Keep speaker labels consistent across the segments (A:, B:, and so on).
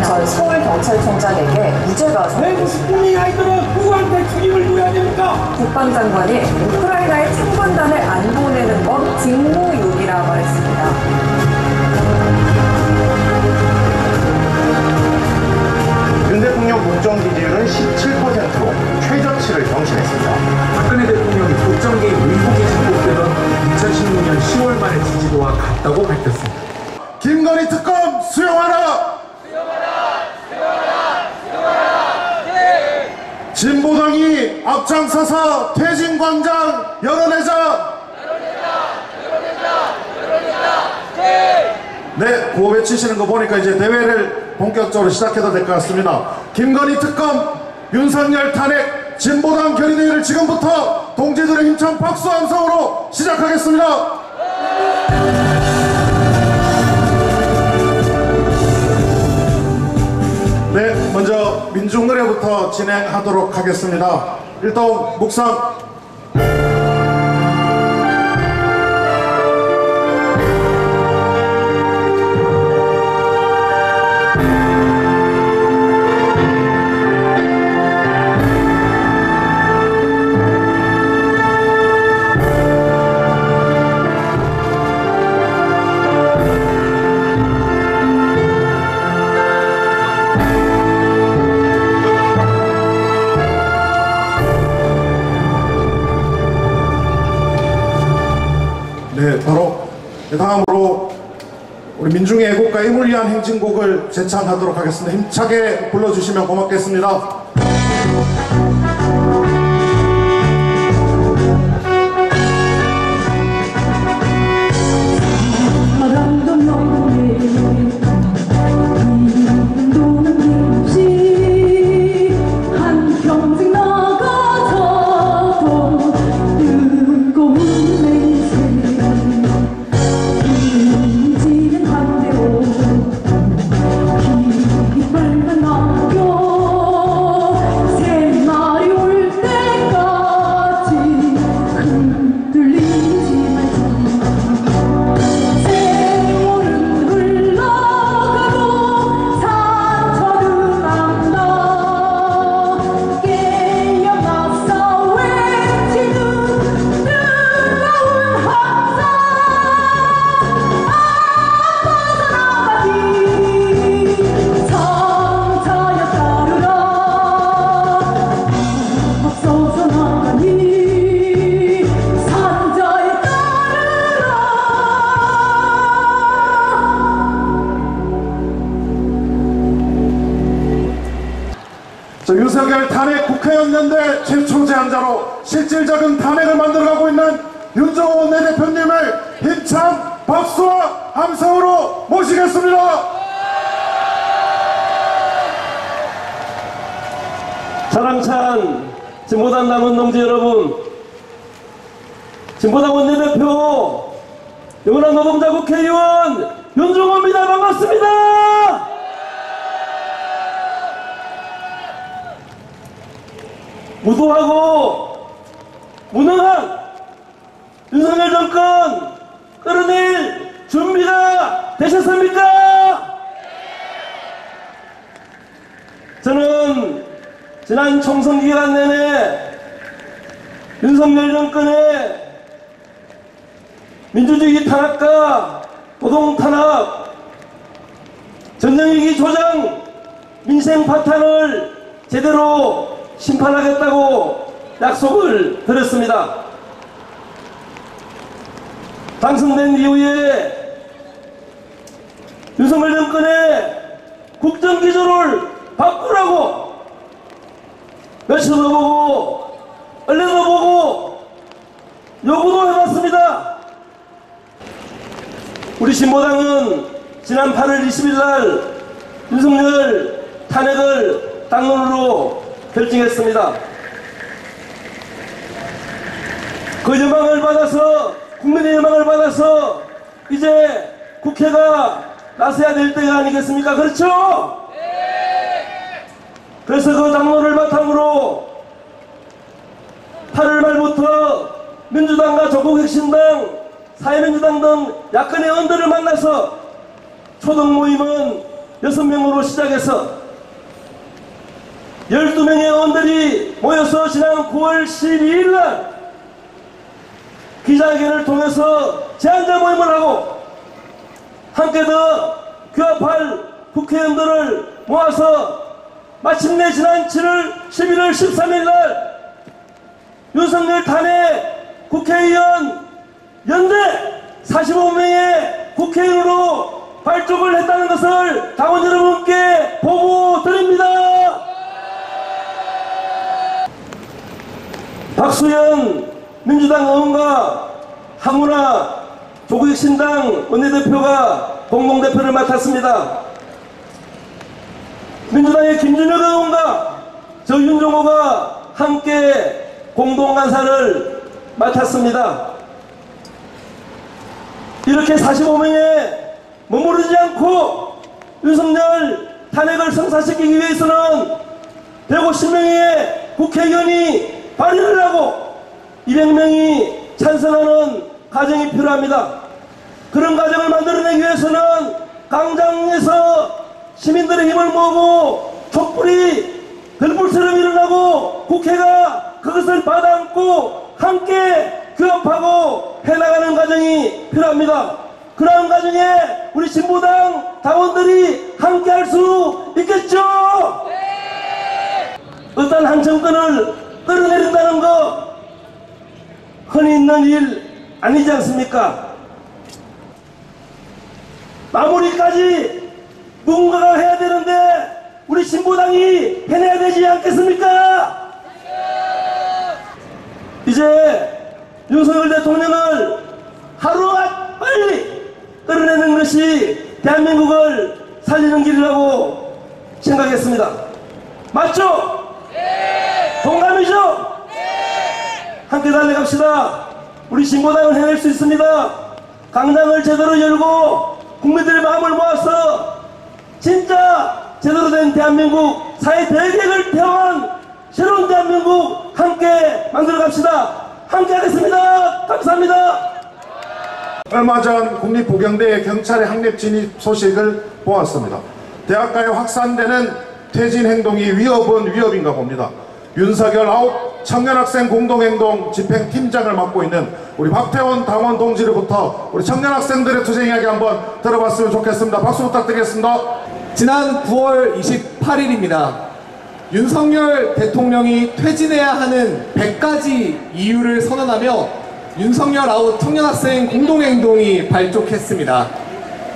A: 전 서울경찰청장에게 무죄가
B: 외국 국민 아이들은 누구한테 책임을 져야 됩니까?
A: 국방장관이 우크라이나에 참관단을 안 보내는 건 직무유기라 말했습니다.
C: 윤 대통령 국정 지지율은 17%로 최저치를 경신했습니다.
D: 박근혜 대통령이 국정계의 의혹이 증폭되던 2016년 10월 말의 지지도와 같다고 밝혔습니다.
C: 김건희 특검 수용하라! 진보당이 앞장서서 퇴진광장 열어내자! 네, 구호 외치시는 거 보니까 이제 대회를 본격적으로 시작해도 될 것 같습니다. 김건희 특검, 윤석열 탄핵, 진보당 결의대회를 지금부터 동지들의 힘찬 박수 함성으로 시작하겠습니다. 네, 먼저 민중노래부터 진행하도록 하겠습니다. 일동 묵상. 네, 바로 다음으로 우리 민중의 애국가 임을 위한 행진곡을 제창하도록 하겠습니다. 힘차게 불러주시면 고맙겠습니다. 윤석열 탄핵 국회의원 연대 최초 제안자로 실질적인 탄핵을 만들어가고 있는 윤종호 원내대표님을 힘찬 박수와 함성으로 모시겠습니다.
E: 사랑찬 진보당 남은 동지 여러분, 진보당 원내대표 영원한 노동자 국회의원 윤종호입니다. 반갑습니다. 무도하고 무능한 윤석열 정권 끌어낼 준비가 되셨습니까? 저는 지난 총선 기간 내내 윤석열 정권의 민주주의 탄압과 노동 탄압, 전쟁위기 조장, 민생 파탄을 제대로 심판하겠다고 약속을 드렸습니다. 당선된 이후에 윤석열 정권의 국정기조를 바꾸라고 며칠도 보고 언론도 보고 요구도 해봤습니다. 우리 진보당은 지난 8월 20일 날 윤석열 탄핵을 당론으로 결정했습니다. 그 여망을 받아서, 국민의 여망을 받아서 이제 국회가 나서야 될 때가 아니겠습니까? 그렇죠? 그래서 그 당론을 바탕으로 8월 말부터 민주당과 조국혁신당, 사회민주당 등 야권의 언더를 만나서 초등 모임은 6명으로 시작해서 12명의 의원들이 모여서 지난 9월 12일 날 기자회견을 통해서 제안자 모임을 하고 함께 더 규합할 국회의원들을 모아서 마침내 지난 11월 13일 날 윤석열 탄핵 국회의원 연대 45명의 국회의원으로 발족을 했다는 것을 당원 여러분께 보고드립니다. 박수현 민주당 의원과 하문화 조국신당 원내대표가 공동대표를 맡았습니다. 민주당의 김준혁 의원과 저 윤종호가 함께 공동간사를 맡았습니다. 이렇게 45명에 머무르지 않고 윤석열 탄핵을 성사시키기 위해서는 150명의 국회의원이 발의를 하고 200명이 찬성하는 과정이 필요합니다. 그런 과정을 만들어내기 위해서는 광장에서 시민들의 힘을 모으고 촛불이 들불처럼 일어나고 국회가 그것을 받아안고 함께 규합하고 해나가는 과정이 필요합니다. 그러한 과정에 우리 진보당 당원들이 함께 할 수 있겠죠? 어떤 한 정권을 끌어내린다는 거 흔히 있는 일 아니지 않습니까? 마무리까지 누군가가 해야 되는데 우리 진보당이 해내야 되지 않겠습니까? 이제 윤석열 대통령을 하루가 빨리 끌어내는 것이 대한민국을 살리는 길이라고 생각했습니다. 맞죠? 네. 동감이죠? 네. 함께 달려갑시다. 우리 진보당은 해낼 수 있습니다. 광장을 제대로 열고 국민들의 마음을 모아서 진짜 제대로 된 대한민국 사회 대계획을 태워한 새로운 대한민국 함께 만들어갑시다. 함께 하겠습니다. 감사합니다.
C: 얼마 전 국립보경대에 경찰의 학립 진입 소식을 보았습니다. 대학가에 확산되는 퇴진 행동이 위협은 위협인가 봅니다. 윤석열 청년학생 공동행동 집행팀장을 맡고 있는 우리 박태원 당원 동지로부터 우리 청년학생들의 투쟁 이야기 한번 들어봤으면 좋겠습니다. 박수 부탁드리겠습니다.
F: 지난 9월 28일입니다. 윤석열 대통령이 퇴진해야 하는 100가지 이유를 선언하며 윤석열 청년학생 공동행동이 발족했습니다.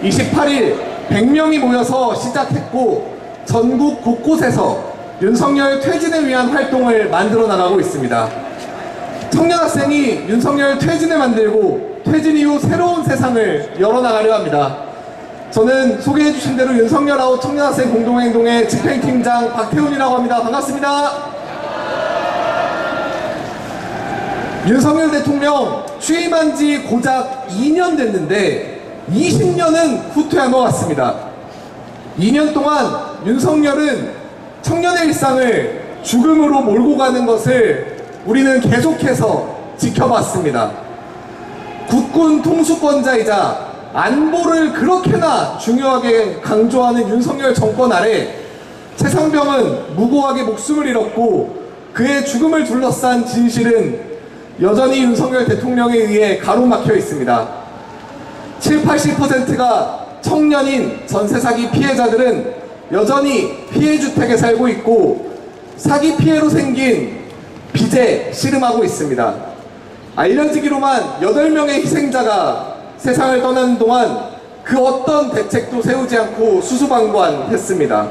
F: 28일 100명이 모여서 시작했고 전국 곳곳에서 윤석열 퇴진을 위한 활동을 만들어 나가고 있습니다. 청년학생이 윤석열 퇴진을 만들고 퇴진 이후 새로운 세상을 열어나가려 합니다. 저는 소개해 주신 대로 윤석열 청년학생 공동행동의 집행팀장 박태훈이라고 합니다. 반갑습니다. 윤석열 대통령 취임한 지 고작 2년 됐는데 20년은 후퇴한 것 같습니다. 2년 동안 윤석열은 청년의 일상을 죽음으로 몰고 가는 것을 우리는 계속해서 지켜봤습니다. 국군 통수권자이자 안보를 그렇게나 중요하게 강조하는 윤석열 정권 아래 최상병은 무고하게 목숨을 잃었고 그의 죽음을 둘러싼 진실은 여전히 윤석열 대통령에 의해 가로막혀 있습니다. 70~80%가 청년인 전세 사기 피해자들은 여전히 피해주택에 살고 있고 사기 피해로 생긴 빚에 씨름하고 있습니다. 알려지기로만 8명의 희생자가 세상을 떠나는 동안 그 어떤 대책도 세우지 않고 수수방관했습니다.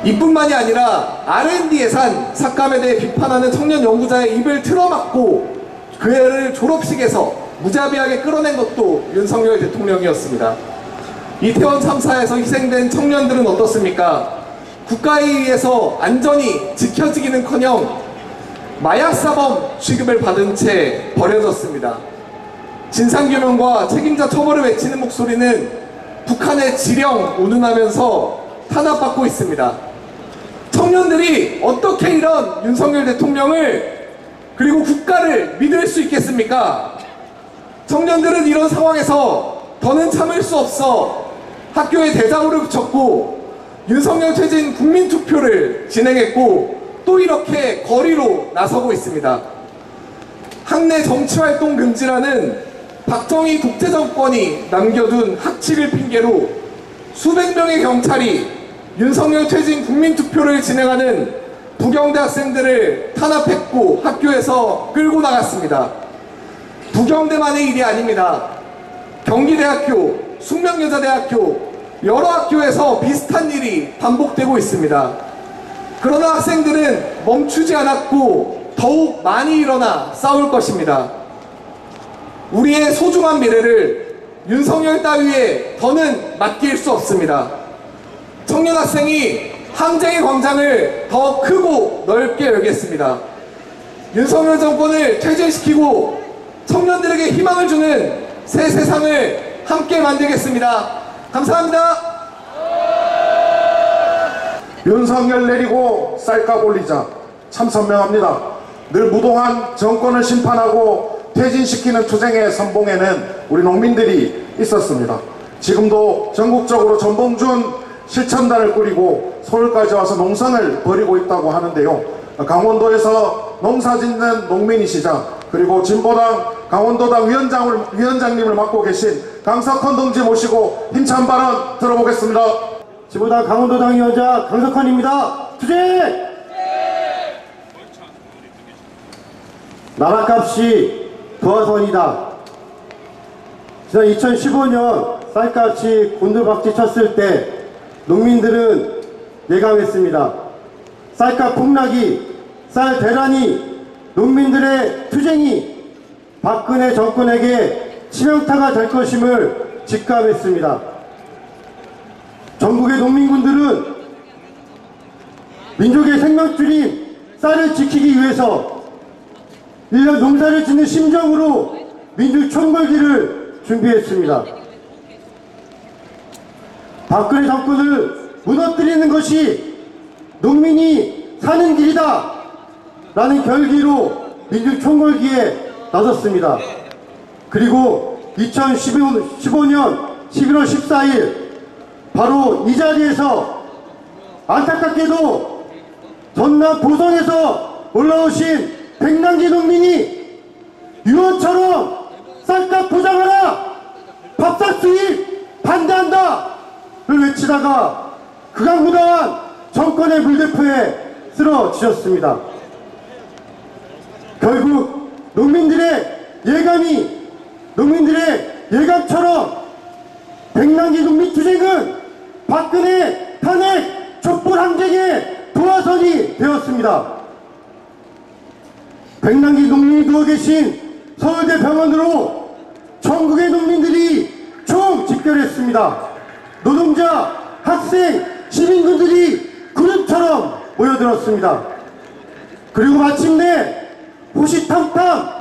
F: 이뿐만이 아니라 R&D 예산 삭감에 대해 비판하는 청년 연구자의 입을 틀어막고 그 애를 졸업식에서 무자비하게 끌어낸 것도 윤석열 대통령이었습니다. 이태원 참사에서 희생된 청년들은 어떻습니까? 국가에 의해서 안전이 지켜지기는커녕 마약사범 취급을 받은 채 버려졌습니다. 진상규명과 책임자 처벌을 외치는 목소리는 북한의 지령 운운하면서 탄압받고 있습니다. 청년들이 어떻게 이런 윤석열 대통령을 그리고 국가를 믿을 수 있겠습니까? 청년들은 이런 상황에서 더는 참을 수 없어 학교에 대자보를 붙였고 윤석열 퇴진 국민투표를 진행했고 또 이렇게 거리로 나서고 있습니다. 학내 정치활동 금지라는 박정희 독재정권이 남겨둔 학칙을 핑계로 수백 명의 경찰이 윤석열 퇴진 국민투표를 진행하는 부경대 학생들을 탄압했고 학교에서 끌고 나갔습니다. 부경대만의 일이 아닙니다. 경기대학교, 숙명여자대학교, 여러 학교에서 비슷한 일이 반복되고 있습니다. 그러나 학생들은 멈추지 않았고 더욱 많이 일어나 싸울 것입니다. 우리의 소중한 미래를 윤석열 따위에 더는 맡길 수 없습니다. 청년 학생이 항쟁의 광장을 더 크고 넓게 열겠습니다. 윤석열 정권을 퇴진시키고 청년들에게 희망을 주는 새 세상을 함께 만들겠습니다. 감사합니다.
C: 윤석열 내리고 쌀값 올리자 참 선명합니다. 늘 무도한 정권을 심판하고 퇴진시키는 투쟁의 선봉에는 우리 농민들이 있었습니다. 지금도 전국적으로 전봉준 실천단을 꾸리고 서울까지 와서 농성을 벌이고 있다고 하는데요. 강원도에서 농사짓는 농민이시자 그리고 진보당 강원도당 위원장님을 맡고 계신 강석헌 동지 모시고 힘찬 발언 들어보겠습니다.
G: 진보당 강원도당 위원장 강석헌입니다. 투쟁! 나라값이 도화선이다. 지난 2015년 쌀값이 곤두박질 쳤을 때 농민들은 예감했습니다. 쌀값 폭락이, 쌀 대란이, 농민들의 투쟁이 박근혜 정권에게 치명타가 될 것임을 직감했습니다. 전국의 농민군들은 민족의 생명줄인 쌀을 지키기 위해서 1년 농사를 짓는 심정으로 민주 총궐기를 준비했습니다. 박근혜 정권을 무너뜨리는 것이 농민이 사는 길이다 라는 결기로 민주 총궐기에 나섰습니다. 그리고 2015년 11월 14일 바로 이 자리에서 안타깝게도 전남 보성에서 올라오신 백남기 농민이 유언처럼 쌀값 보장하라! 밥값 수입 반대한다! 를 외치다가 극악무도한 정권의 물대포에 쓰러지셨습니다. 결국 농민들의 예감처럼 백남기 농민 투쟁은 박근혜 탄핵 촛불 항쟁의 도화선이 되었습니다. 백남기 농민이 누워 계신 서울대 병원으로 전국의 농민들이 총 집결했습니다. 노동자, 학생, 시민군들이 그룹처럼 모여들었습니다. 그리고 마침내 호시탐탐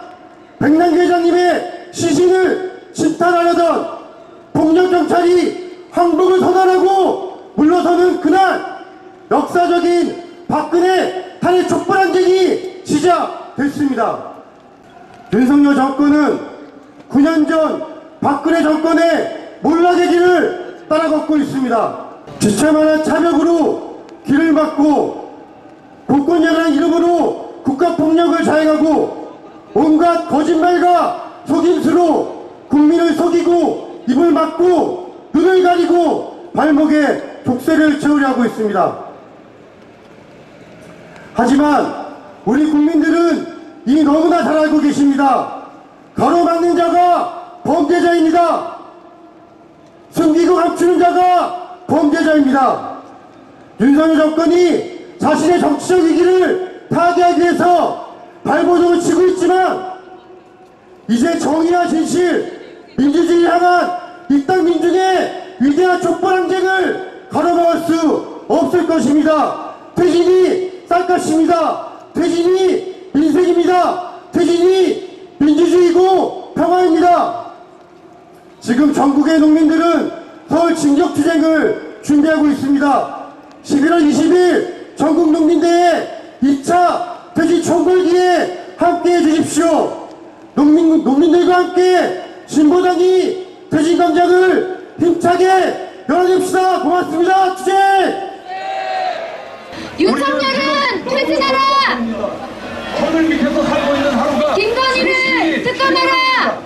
G: 백남기 회장님의 시신을 심탄하려던 폭력경찰이 항복을 선언하고 물러서는 그날 역사적인 박근혜 탄핵 촛불 항쟁이 시작됐습니다. 윤석열 정권은 9년 전 박근혜 정권의 몰락의 길을 따라걷고 있습니다. 지체만한 차벽으로 길을 막고 복권이라는 이름으로 국가폭력을 자행하고 온갖 거짓말과 속임수로 국민을 속이고 입을 막고 눈을 가리고 발목에 족쇄를 채우려 하고 있습니다. 하지만 우리 국민들은 이미 너무나 잘 알고 계십니다. 가로막는 자가 범죄자입니다. 숨기고 감추는 자가 범죄자입니다. 윤석열 정권이 자신의 정치적 위기를 타개하기 위해서 발버둥을 치고 있지만 이제 정의와 진실, 민주주의를 향한 이 땅 민중의 위대한 촛불 항쟁을 가로막을 수 없을 것입니다. 퇴진이 쌀값입니다. 퇴진이 민생입니다. 퇴진이 민주주의고 평화입니다. 지금 전국의 농민들은 서울 진격투쟁을 준비하고 있습니다. 11월 20일 전국 농민대회 2차 퇴진 총궐기에 함께해 주십시오. 농민들과 함께 진보당이 퇴진 광장을 힘차게 열어줍시다. 고맙습니다. 주제.
H: 윤석열은 퇴진하라!
B: 하늘 밑에서 살고 있는 하루가
H: 김건희를 특검하라!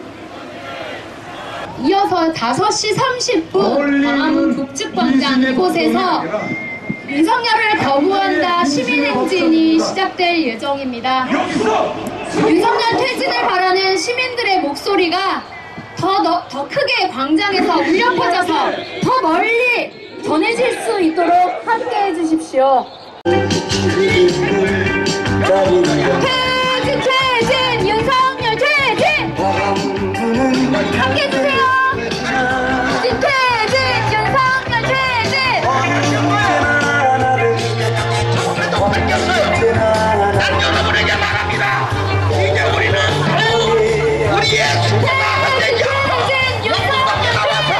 H: 이어서 5시 30분 광화문 복지광장 이곳에서 윤석열을 거부한다 시민행진이 시작될 예정입니다. 윤석열 퇴진을 바라는 시민들의 목소리가 더 크게 광장에서 울려 퍼져서 더 멀리 전해질 수 있도록 함께 해주십시오. 퇴진! 윤석열 퇴진! 함께 해주세요! 퇴진! 윤석열 퇴진!
I: 난 여러분에게 말합니다. 이제 우리는 우리의 수고가 되죠.
H: 퇴진! 윤석열 퇴진!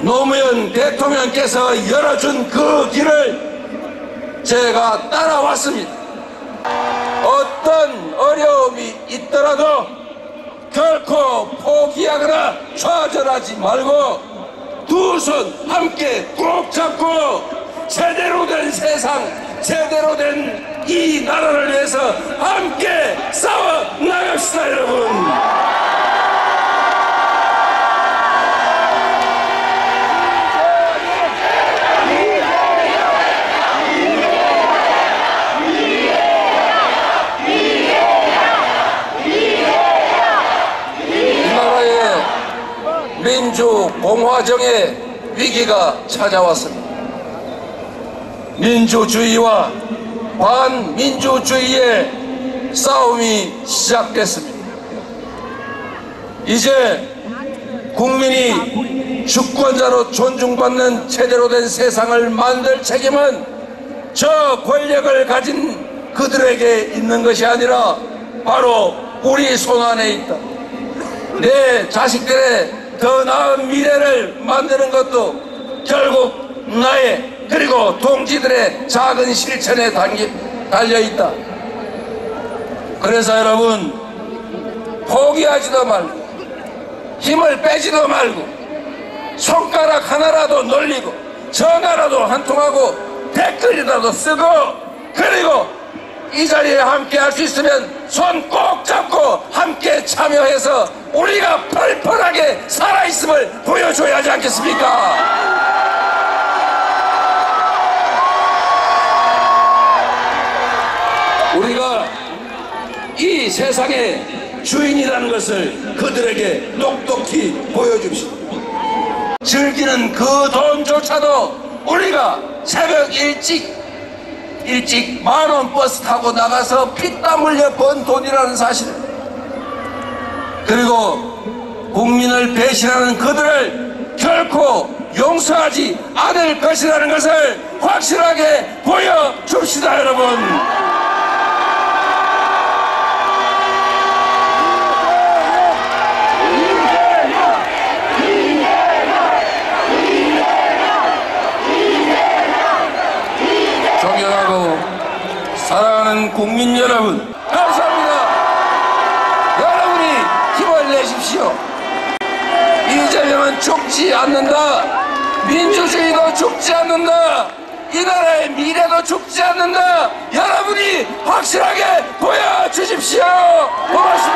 I: 노무현 대통령께서 열어준 그 길을 제가 따라왔습니다. 어떤 어려움이 있더라도 결코 포기하거나 좌절하지 말고 두 손 함께 꼭 잡고 제대로 된 세상, 제대로 된 이 나라를 위해서 함께 싸워 나갑시다, 여러분. 민주 공화정의 위기가 찾아왔습니다. 민주주의와 반민주주의의 싸움이 시작됐습니다. 이제 국민이 주권자로 존중받는 제대로 된 세상을 만들 책임은 저 권력을 가진 그들에게 있는 것이 아니라 바로 우리 손안에 있다. 내 자식들의 더 나은 미래를 만드는 것도 결국 나의 그리고 동지들의 작은 실천에 달려있다. 그래서 여러분, 포기하지도 말고 힘을 빼지도 말고 손가락 하나라도 놀리고 전화라도 한 통하고 댓글이라도 쓰고 그리고 이 자리에 함께 할 수 있으면 손 꼭 잡고 함께 참여해서 우리가 펄펄하게 살아있음을 보여줘야 하지 않겠습니까? 우리가 이 세상의 주인이라는 것을 그들에게 똑똑히 보여줍시다. 즐기는 그 돈조차도 우리가 새벽 일찍 10,000원 버스 타고 나가서 피땀 흘려 번 돈이라는 사실, 그리고 국민을 배신하는 그들을 결코 용서하지 않을 것이라는 것을 확실하게 보여줍시다, 여러분. 존경하고 사랑하는 국민 여러분, 감사합니다. 여러분이 힘을 내십시오. 이재명은 죽지 않는다. 민주주의도 죽지 않는다. 이 나라의 미래도 죽지 않는다. 여러분이 확실하게 보여주십시오. 고맙습니다.